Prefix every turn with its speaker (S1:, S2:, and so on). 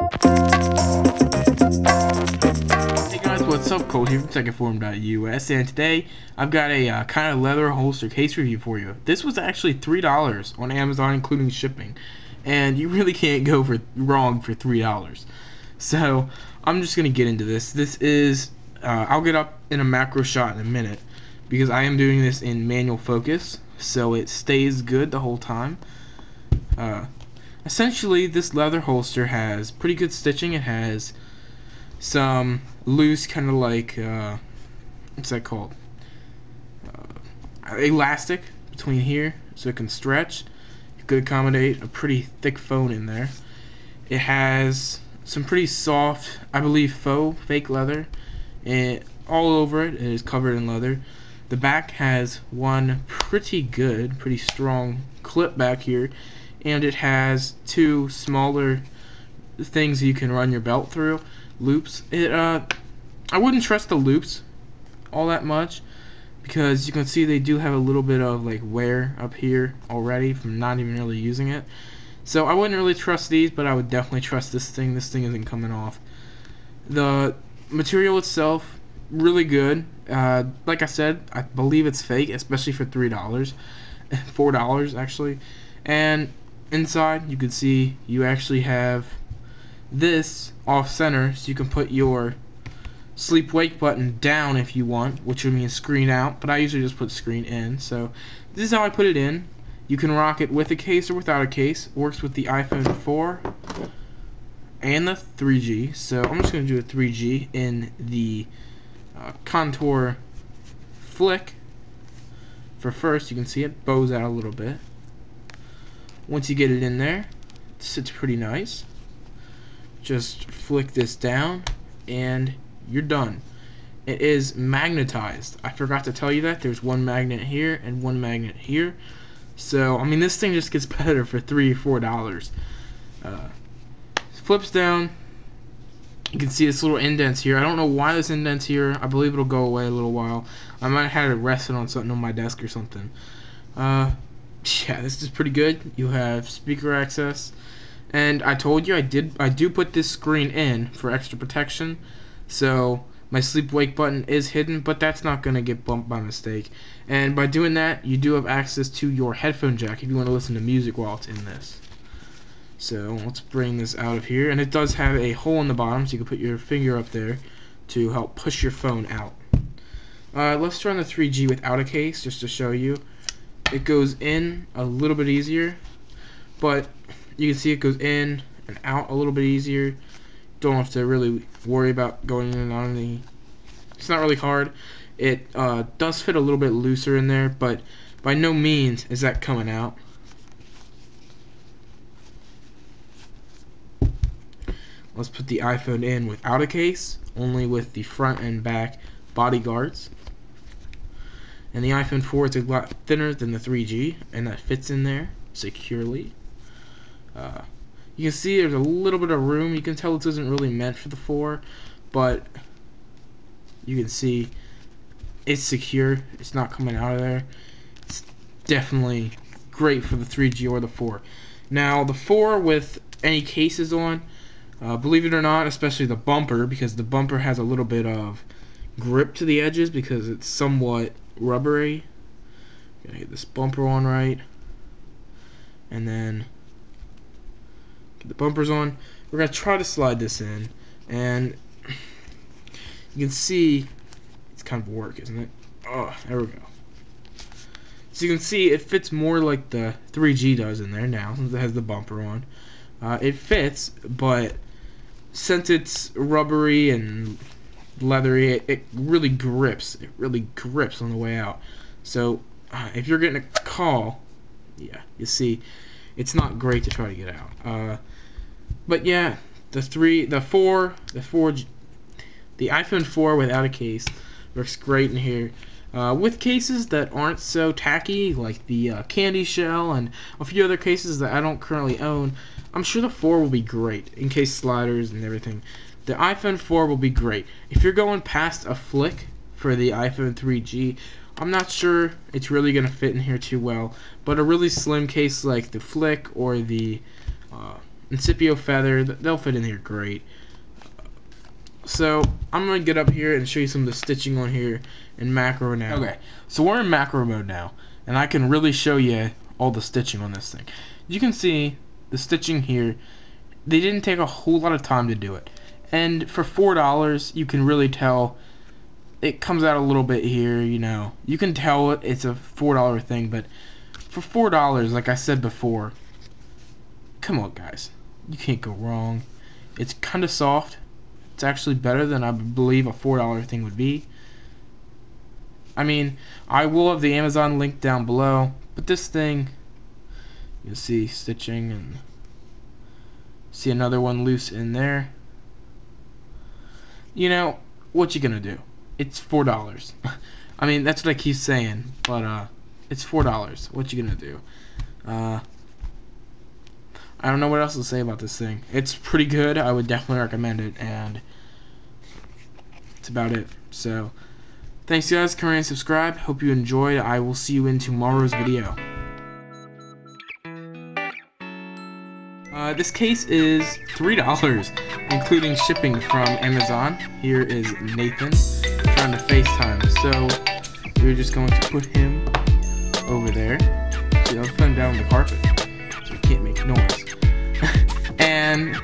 S1: Hey guys, what's up? Cole here from TechInform.us, and today I've got a kind of leather holster case review for you. This was actually $3 on Amazon, including shipping, and you really can't go wrong for $3. So I'm just gonna get into this. This is I'll get up in a macro shot in a minute because I am doing this in manual focus, so it stays good the whole time. Essentially, this leather holster has pretty good stitching. It has some loose kind of like what's that called, elastic between here so it can stretch. It could accommodate a pretty thick phone in there. It has some pretty soft, I believe, fake leather, and all over it is covered in leather. The back has one pretty strong clip back here, and it has two smaller things you can run your belt through, loops. I wouldn't trust the loops all that much because you can see they do have a little bit of like wear up here already from not even really using it. So I wouldn't really trust these, but I would definitely trust this thing. This thing isn't coming off. The material itself, really good. Like I said, I believe it's fake, especially for $3, $4 actually. And inside, you can see you actually have this off center, so you can put your sleep wake button down if you want, which would mean screen out, but I usually just put screen in. So this is how I put it in. You can rock it with a case or without a case. Works with the iPhone 4 and the 3G. So I'm just going to do a 3G in the contour flick. For first, you can see it bows out a little bit. Once you get it in there, it sits pretty nice. Just flick this down and you're done. It is magnetized. I forgot to tell you that. There's one magnet here and one magnet here. So, I mean, this thing just gets better for $3 or $4. Flips down. You can see this little indents here. I don't know why this indent's here. I believe it'll go away a little while. I might have had it rested on something on my desk or something. Yeah, this is pretty good. You have speaker access. And I told you I do put this screen in for extra protection. So my sleep wake button is hidden, but that's not going to get bumped by mistake. And by doing that, you do have access to your headphone jack if you want to listen to music while it's in this. So let's bring this out of here. And it does have a hole in the bottom, so you can put your finger up there to help push your phone out. Let's run the 3G without a case just to show you. It goes in a little bit easier, but you can see it goes in and out a little bit easier. Don't have to really worry about going in and out of the... It's not really hard. It does fit a little bit looser in there, but by no means is that coming out. Let's put the iPhone in without a case, only with the front and back body guards. And the iPhone 4 is a lot thinner than the 3G, and that fits in there securely. You can see there's a little bit of room. You can tell this isn't really meant for the 4, but you can see it's secure. It's not coming out of there. It's definitely great for the 3G or the 4. Now, the 4 with any cases on, believe it or not, especially the bumper, because the bumper has a little bit of grip to the edges because it's somewhat rubbery. Gonna get this bumper on right, and then get the bumpers on. We're gonna try to slide this in, and you can see it's kind of work, isn't it? Oh, there we go. So you can see it fits more like the 3G does in there now, since it has the bumper on. It fits, but since it's rubbery and leathery, it really grips. It really grips on the way out. So if you're getting a call, yeah, you see, it's not great to try to get out. But yeah, the iPhone 4 without a case works great in here. With cases that aren't so tacky, like the candy shell and a few other cases that I don't currently own, I'm sure the 4 will be great in case sliders and everything. The iPhone 4 will be great. If you're going past a flick for the iPhone 3G, I'm not sure it's really going to fit in here too well, but a really slim case like the flick or the Incipio feather, they'll fit in here great. So I'm going to get up here and show you some of the stitching on here in macro now. Okay, so we're in macro mode now, and I can really show you all the stitching on this thing. You can see the stitching here. They didn't take a whole lot of time to do it. And for $4, you can really tell it comes out a little bit here, you know. You can tell it's a $4 thing, but for $4, like I said before, come on guys, you can't go wrong. It's kind of soft. It's actually better than I believe a $4 thing would be. I mean, I will have the Amazon link down below, but this thing, you'll see stitching and see another one loose in there. You know, what you gonna do? It's $4. I mean, that's what I keep saying, but it's $4. What you gonna do? I don't know what else to say about this thing. It's pretty good. I would definitely recommend it, and that's about it. So, thanks guys. Come and subscribe. Hope you enjoyed. I will see you in tomorrow's video. This case is $3, including shipping from Amazon. Here is Nathan trying to FaceTime. So, we're just going to put him over there. See, I'll put him down on the carpet so he can't make noise. And